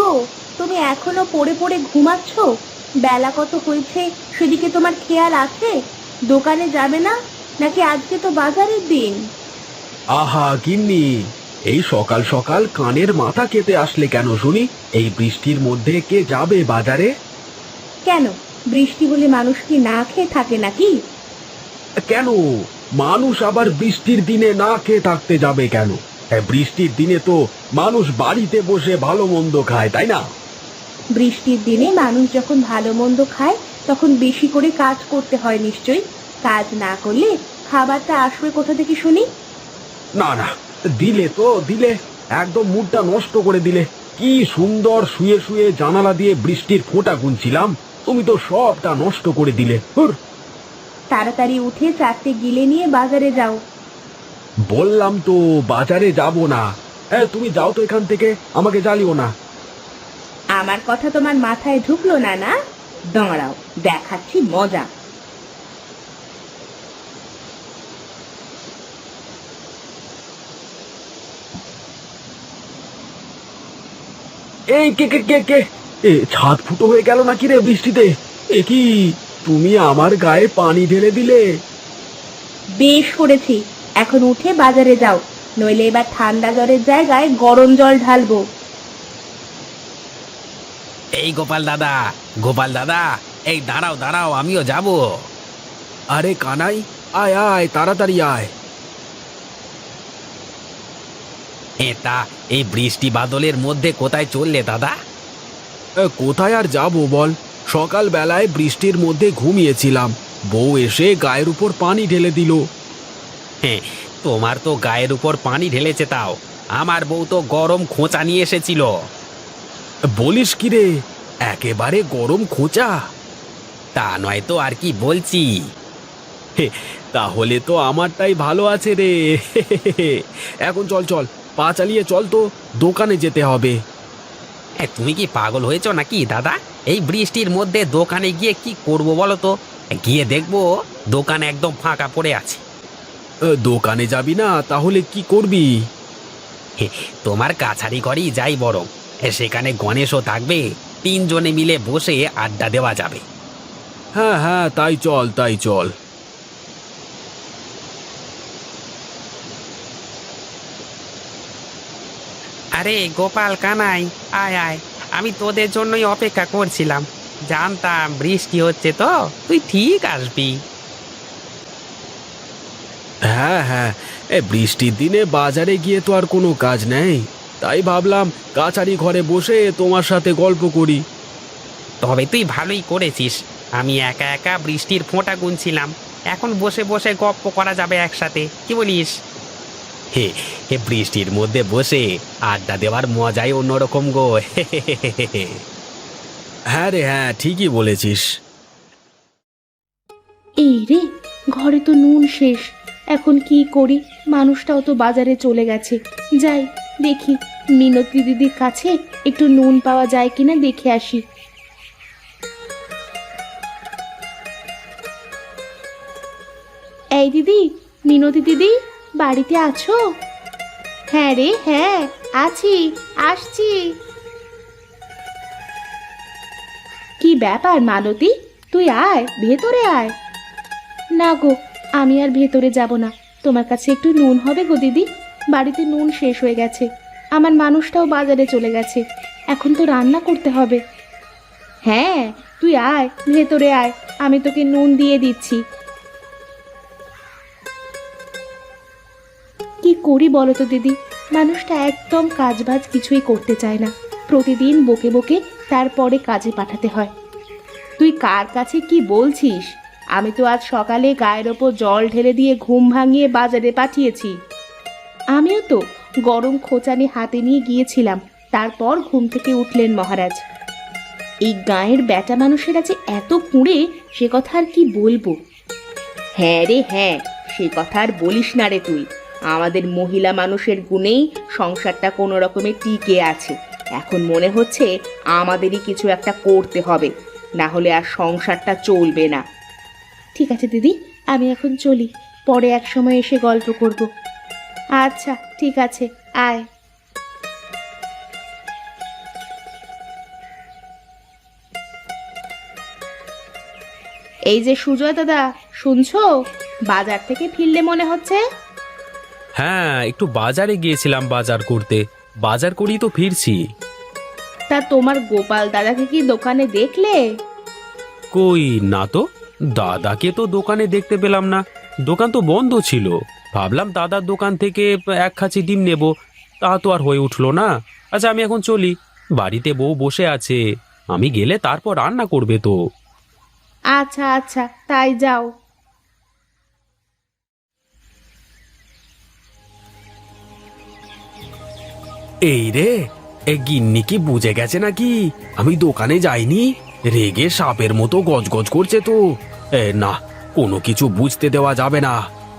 গো, তুমি এখনো পড়ে পড়ে ঘুমাচ্ছ? বেলা কত হয়েছে সেদিকে তোমার খেয়াল আছে? দোকানে যাবে না নাকি? আজকে তো বাজারের দিন। আহা গিন্নি, এই সকাল সকাল কানের মাথা কেটে আসলে কেন শুনি? এই বৃষ্টির মধ্যে কে যাবে বাজারে? কেন, বৃষ্টি হলে মানুষ কি না খেয়ে থাকে নাকি? কেন মানুষ আবার বৃষ্টির দিনে না খেয়ে থাকতে যাবে কেন? বৃষ্টির দিনে তো মানুষ বাড়িতে বসে ভালো মন্দ খায়, তাই না? বৃষ্টির দিনে মানুষ যখন ভালো মন্দ খায় তখন বেশি করে কাজ করতে হয় নিশ্চয়ই। কাজ না করলে খাবারটা আসবে কোথা থেকে শুনি? না না, দিলে তো দিলে, একদম মুডটা নষ্ট করে দিলে। কি সুন্দর শুয়ে শুয়ে জানালা দিয়ে বৃষ্টির ফোঁটা গুনছিলাম, তুমি তো সবটা নষ্ট করে দিলে। হুর! তাড়াতাড়ি উঠে চারটে গিলে নিয়ে বাজারে যাও। বললাম তো বাজারে যাব না। হ্যাঁ, তুমি যাও তো এখান থেকে, আমাকে জ্বালিও না। আমার কথা তোমার মাথায় ঢুকলো না না? দাঁড়াও, দেখাচ্ছি মজা। এই কে কে কে কে ছাদ ফুটো হয়ে গেল নাকি রে বৃষ্টিতে? এ কি, তুমি আমার গায়ে পানি ঢেলে দিলে? বেশ করেছি, এখন উঠে বাজারে যাও, নইলে এবার ঠান্ডা জলের জায়গায় গরম জল ঢালবো। এই গোপাল দাদা, গোপাল দাদা, এই দাঁড়াও দাঁড়াও, আমিও যাব। আরে কানাই, আয় আয়, তাড়াতাড়ি আয়। এটা এই বৃষ্টি বাদলের মধ্যে কোথায় চললে দাদা? কোথায় আর যাব বল, সকাল বেলায় বৃষ্টির মধ্যে ঘুমিয়েছিলাম, বউ এসে গায়ের উপর পানি ঢেলে দিল। হ্যাঁ, তোমার তো গায়ের উপর পানি ঢেলেছে, তাও আমার বউ তো গরম খোঁচা নিয়ে এসেছিল। বলিস কি রে, একেবারে গরম খোঁচা? তা নয় তো আর কি বলছি। হে, তাহলে তো আমারটাই ভালো আছে রে। এখন চল চল, পা চালিয়ে চল তো, দোকানে যেতে হবে। তুমি কি পাগল হয়েছো নাকি দাদা? এই বৃষ্টির মধ্যে দোকানে গিয়ে কি করব বলো তো? গিয়ে দেখবো দোকান একদম ফাঁকা পড়ে আছে। দোকানে যাবি না তাহলে কি করবি? তোমার কাছারি ঘরেই যাই বরং, সেখানে গণেশও থাকবে, তিনজনে মিলে বসে আড্ডা দেওয়া যাবে। হ্যাঁ হ্যাঁ, তাই চল তাই চল। আরে গোপাল কানাই, আয় আয়, আমি তোদের জন্যই অপেক্ষা করছিলাম। জানতাম বৃষ্টি হচ্ছে, তো তুই ঠিক আসবি। হ্যাঁ হ্যাঁ, বৃষ্টির দিনে বাজারে গিয়ে তো আর কোনো কাজ নেই, তাই ভাবলাম কাছারি ঘরে বসে তোমার সাথে গল্প করি। তবে তুই ভালোই করেছিস, আমি একা একা বৃষ্টির ফোঁটা গুনছিলাম, এখন বসে বসে গপ্প করা যাবে একসাথে, কি বলিস? হে হে, বৃষ্টির মধ্যে বসে আড্ডা দেওয়ার মজাই অন্যরকম গো। হ্যাঁ রে হ্যাঁ, ঠিকই বলেছিস। এই রে, ঘরে তো নুন শেষ, এখন কি করি? মানুষটাও তো বাজারে চলে গেছে। যাই দেখি, মিনতি দিদির কাছে একটু নুন পাওয়া যায় কিনা দেখে আসি। এই দিদি, মিনতি দিদি, বাড়িতে আছো? হ্যাঁ রে হ্যাঁ, আছি, আসছি। কি ব্যাপার মালতী, তুই আয়, ভেতরে আয়। না গো, আমি আর ভেতরে যাব না। তোমার কাছে একটু নুন হবে গো দিদি? বাড়িতে নুন শেষ হয়ে গেছে, আমার মানুষটাও বাজারে চলে গেছে, এখন তো রান্না করতে হবে। হ্যাঁ, তুই আয়, ভেতরে আয়, আমি তোকে নুন দিয়ে দিচ্ছি। কি করি বলো তো দিদি, মানুষটা একদম কাজবাজ কিছুই করতে চায় না, প্রতিদিন বকে বকে তারপরে কাজে পাঠাতে হয়। তুই কার কাছে কি বলছিস? আমি তো আজ সকালে গায়ের ওপর জল ঢেলে দিয়ে ঘুম ভাঙিয়ে বাজারে পাঠিয়েছি। আমিও তো গরম খোঁচানি হাতে নিয়ে গিয়েছিলাম, তারপর ঘুম থেকে উঠলেন মহারাজ। এই গাঁয়ের বেটা মানুষেরা যে এত কুঁড়ে, সে কথা আর কি বলবো। হ্যাঁ রে হ্যাঁ, সে কথা আর বলিস না রে তুই। আমাদের মহিলা মানুষের গুণেই সংসারটা কোনো রকমে টিকে আছে। এখন মনে হচ্ছে আমাদেরই কিছু একটা করতে হবে, না হলে আর সংসারটা চলবে না। ঠিক আছে দিদি, আমি এখন চলি, পরে এক সময় এসে গল্প করব। আচ্ছা ঠিক আছে, আয়। এই যে সুজয় দাদা, শুনছো? বাজার থেকে ফিরলে মনে হচ্ছে। হ্যাঁ, একটু বাজারে গিয়েছিলাম বাজার করতে। বাজার করেই তো ফিরছি। তা তোমার গোপাল দাদাকে কি দোকানে দেখলে? কই না তো, দাদাকে তো দোকানে দেখতে পেলাম না। দোকান তো বন্ধ ছিল। ভাবলাম দাদার দোকান থেকে এক খাঁচি ডিম নেব, তা তো আর হয়ে উঠলো না। আচ্ছা, আমি এখন চলি। বাড়িতে বউ বসে আছে, আমি গেলে তারপর রান্না করবে তো। আচ্ছা আচ্ছা, তাই যাও। এই রে, এ গিন্নি কি বুঝে গেছে নাকি আমি দোকানে যাইনি? রেগে সাপের মতো গজগজ করছে তো। না, কোনো কিছু বুঝতে দেওয়া যাবে না।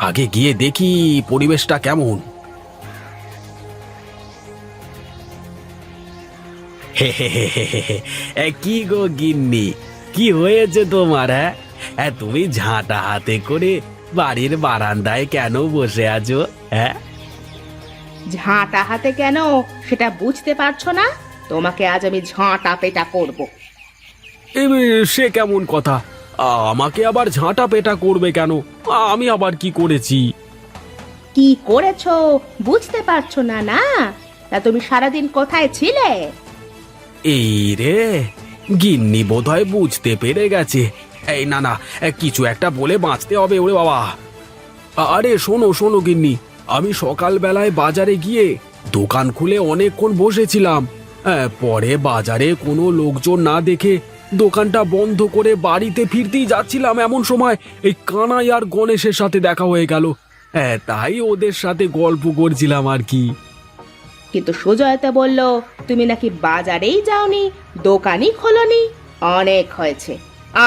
আগে গিয়ে দেখি পরিবেশটা কেমন। হে হে হে হে হে হে। কি গো গিন্নি, কি হয়েছে তোমার? হ্যাঁ, তুমি ঝাঁটা হাতে করে বাড়ির বারান্দায় কেন বসে আছো? হ্যাঁ, ঝাঁটা হাতে কেন সেটা বুঝতে পারছো না? তোমাকে আজ আমি ঝাঁটা পেটা করব। সে কেমন কথা? আমাকে আবার ঝাঁটা পেটা করবে কেন? আমি আবার কি করেছি? কি করেছো বুঝতে পারছো না? না, তা তুমি সারাদিন কোথায় ছিলে? এই রে, গিন্নি বোধহয় বুঝতে পেরে গেছে। এই না না, কিছু একটা বলে বাঁচতে হবে। ওরে বাবা! আরে শোনো শোনো গিন্নি, আমি সকালবেলায় বাজারে গিয়ে দোকান খুলে অনেকক্ষণ বসেছিলাম। পরে বাজারে কোনো লোকজন না দেখে দোকানটা বন্ধ করে বাড়িতে ফিরতেই যাচ্ছিলাম, এমন সময় এই কানাই আর গণেশের সাথে দেখা হয়ে গেল। তাই ওদের সাথে গল্প করছিলাম আর কি। কিন্তু সুজয়তা বলল তুমি নাকি বাজারেই যাওনি, দোকানই খোলনি। অনেক হয়েছে,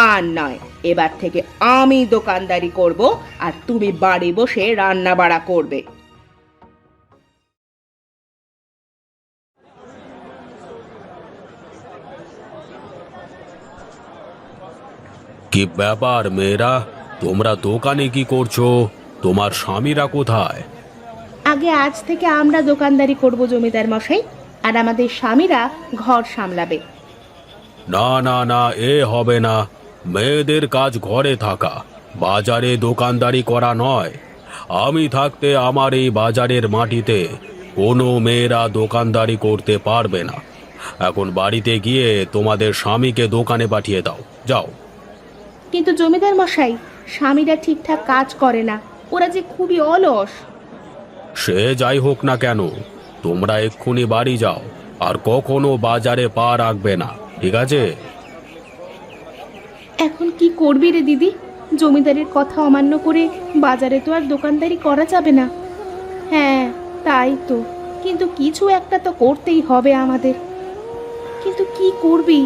আর নয়। এবার থেকে আমি দোকানদারি করব, আর তুমি বাড়ি বসে রান্না বাড়া করবে। কি ব্যাপার মেয়েরা, তোমরা দোকানে কি করছো? তোমার স্বামীরা কোথায়? আগে আজ থেকে আমরা দোকানদারি করব জমিদার মশাই, আর আমাদের স্বামীরা ঘর সামলাবে। না না না, এ হবে না। মেয়েদের কাজ ঘরে থাকা, বাজারে দোকানদারি করা নয়। আমি থাকতে আমার এই বাজারের মাটিতে কোনো মেয়েরা দোকানদারি করতে পারবে না। এখন বাড়িতে গিয়ে তোমাদের স্বামীকে দোকানে পাঠিয়ে দাও, যাও। কিন্তু জমিদার মশাই, স্বামীরা ঠিকঠাক কাজ করে না, ওরা যে খুবই অলস। সে যাই হোক না কেন, তোমরা এক্ষুনি বাড়ি যাও, আর কখনো বাজারে পা রাখবে না, ঠিক আছে? এখন কি করবি রে দিদি? জমিদারের কথা অমান্য করে বাজারে তো আর দোকানদারি করা যাবে না। হ্যাঁ, তাই তো। কিন্তু কিছু একটা তো করতেই হবে আমাদের। কিন্তু কি করবি?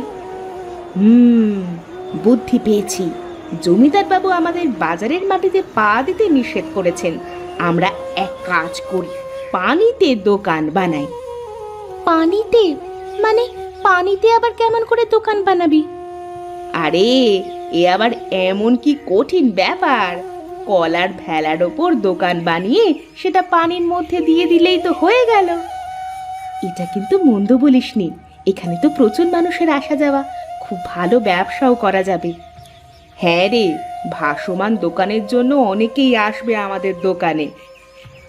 বুদ্ধি পেয়েছি। জমিদার বাবু আমাদের বাজারের মাটিতে পা দিতে নিষেধ করেছেন। আমরা এক কাজ করি, পানিতে দোকান বানাই। পানিতে? মানে পানিতে আবার কেমন করে দোকান বানাবি? আরে, এ আবার এমন কি কঠিন ব্যাপার? কলার ভেলার ওপর দোকান বানিয়ে সেটা পানির মধ্যে দিয়ে দিলেই তো হয়ে গেল। এটা কিন্তু মন্দ বলিসনি। এখানে তো প্রচুর মানুষের আসা যাওয়া, খুব ভালো ব্যবসাও করা যাবে। হ্যাঁ রে, ভাসমান দোকানের জন্য অনেকেই আসবে আমাদের দোকানে।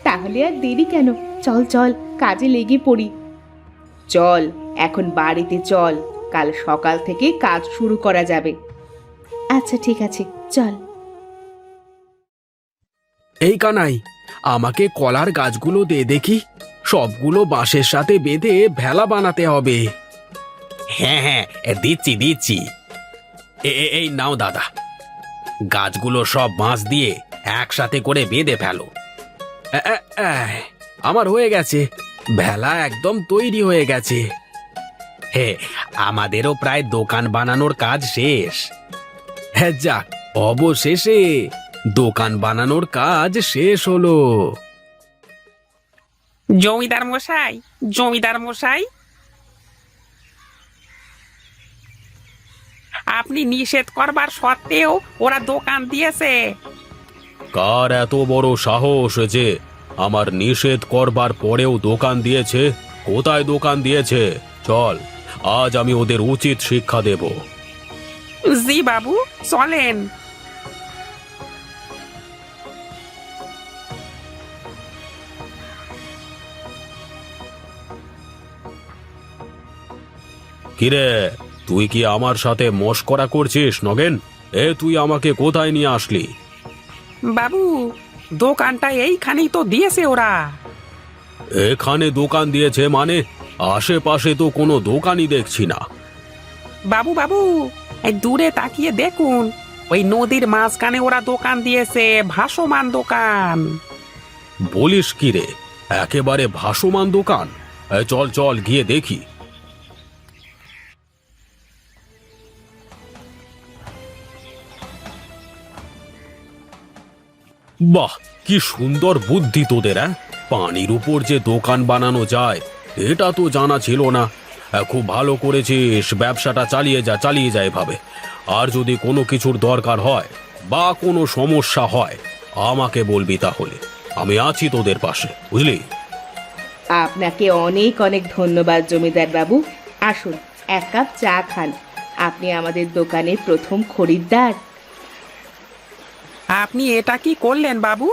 তাহলে আর দেরি কেন? চল চল, কাজে লেগে পড়ি। চল, এখন বাড়িতে চল, কাল সকাল থেকে কাজ শুরু করা যাবে। আচ্ছা ঠিক আছে, চল। এই কানাই, আমাকে কলার গাছগুলো দে দেখি। সবগুলো বাঁশের সাথে বেঁধে ভেলা বানাতে হবে। হ্যাঁ হ্যাঁ, দিচ্ছি দিচ্ছি। এই নাও দাদা, গাছগুলো সব বাঁশ দিয়ে একসাথে করে বেঁধে ফেলো। আমার হয়ে গেছে, ভেলা একদম তৈরি হয়ে গেছে। হে, আমাদেরও প্রায় দোকান বানানোর কাজ শেষ। হ্যাঁ, যাক, অবশেষে দোকান বানানোর কাজ শেষ হলো। জমিদার মশাই, জমিদার মশাই, আপনি নিষেধ করবার সত্ত্বেও ওরা দোকান দিয়েছে। কার এত বড় সাহস যে আমার নিষেধ করবার পরেও দোকান দিয়েছে? কোথায় দোকান দিয়েছে? চল, আজ আমি ওদের উচিত শিক্ষা দেব। জি বাবু, চলেন। কিরে, তুই কি আমার সাথে মশকরা করছিস নগেন? তুই আমাকে কোথায় নিয়ে আসলি? বাবু, দোকানটা এইখানেই তো দিয়েছে ওরা। এখানে দোকান দিয়েছে মানে? আশেপাশে তো কোনো দোকানই দেখছি না। বাবু বাবু, এই দূরে তাকিয়ে দেখুন, ওই নদীর মাঝখানে ওরা দোকান দিয়েছে, ভাসমান দোকান। বলিস কি রে, একেবারে ভাসমান দোকান? চল চল গিয়ে দেখি। বাহ, কি সুন্দর বুদ্ধি তোদের! পানির উপর যে দোকান বানানো যায় এটা তো জানা ছিল না। খুব ভালো করেছিস, ব্যবসাটা চালিয়ে যা এভাবে। আর যদি কোনো কিছুর দরকার হয় বা কোনো সমস্যা হয় আমাকে বলবি, তাহলে আমি আছি তোদের পাশে, বুঝলি? আপনাকে অনেক অনেক ধন্যবাদ জমিদার বাবু। আসুন, এক কাপ চা খান। আপনি আমাদের দোকানের প্রথম খরিদ্দার। আপনি এটা কি করলেন বাবু?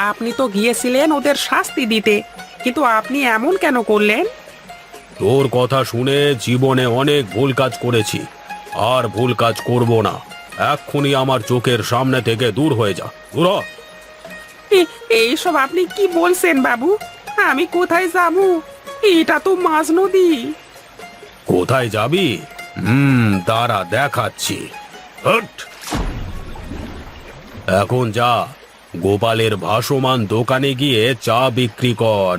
আপনি তো গিয়েছিলেন ওদের শাস্তি দিতে, কিন্তু আপনি এমন কেন করলেন? তোর কথা শুনে জীবনে অনেক ভুল কাজ করেছি, আর ভুল কাজ করব না। এক্ষুনি আমার চোখের সামনে থেকে দূর হয়ে যা, দূর হ। এইসব আপনি কি বলছেন বাবু? আমি কোথায় যাব? এটা তো মাঝ নদী। কোথায় যাবি? দাঁড়া, দেখাচ্ছি। হট! এখন যা, গোপালের ভাসমান দোকানে গিয়ে চা বিক্রি কর।